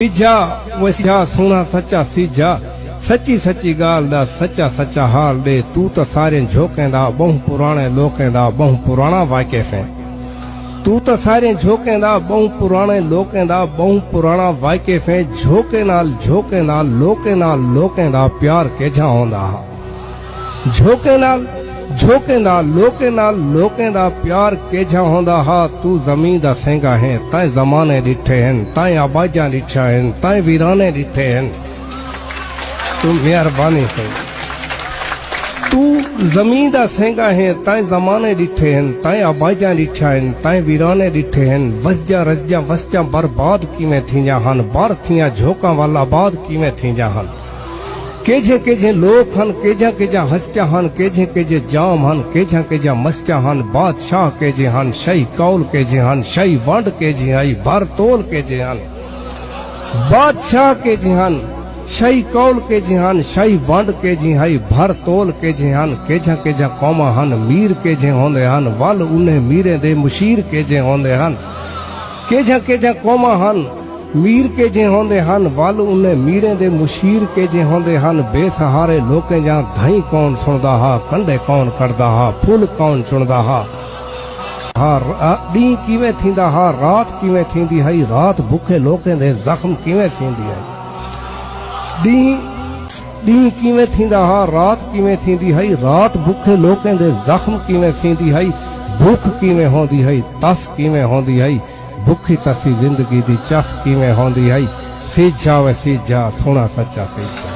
सीजा वसिया सोना सच्चा सीजा सच्ची सच्ची गाल दा सच्चा सच्चा हाल दे तू तो सारे झोंके दा बहु पुराने लोकें दा बहु पुराना वाकिफ है। तू तो सारे झोंके दा बहु पुराने लोकें दा बहु पुराना वाकिफ है। झोंके नाल लोकें दा प्यार केजा होंदा हा। झोंके नाल लोकें दा प्यार केजा होंदा हा। तू जमीन दा सेंगा है ताए जमाने डिठे हैं ताए आबाजा डिठा हैं ताए वीराने डिठे हैं। तू मेहरबानी से तू जमीन दा सेंगा है ताए जमाने डिठे हैं ताए आबाजा डिठा हैं ताए वीराने डिठे हैं। वसजा बर्बाद किवें थींजा हन बार थियां झोंका वाला आबाद किवें थींजा हन। केजे लोक हन केजा हस्त्या हन केजे जाम हन केजा मस्त्या हन। बादशाह केजे हन शाही कौल केजे हन शाही वंड केजे आई भर तोल केजे हन। बादशाह केजे हन शाही कौल केजे हन शाही वंड केजे आई भर तोल केजे हन। केजा कौमा हन मीर केजे होंदे हन वल उन्हें मीरे दे मुशीर केजे होंदे हन। केजा कौमा हन मीर केजे होंदे हन वल उन्हें मीरे दे मुशीर केजे होंदे हन। बेसहारे लोकें जा धाई कौन सुनदा हा कंडे कौन करदा हा फुल कौन चुनदा हा। डी किवें थींदा हा रात किवें थींदी हई रात भुखे लोकें दे जख्म किवें थींदी हई। डी किवें थींदा हा रात किवें थींदी हई रात भुखे लोकें दे जख्म किवें थींदी हई। भुख किवें होंदी हई तस किवें होंदी हई भुखी तसी जिंदगी दी चस किवें होंदी हई। सीजा वे सीजा सोना सच्चा सीजा।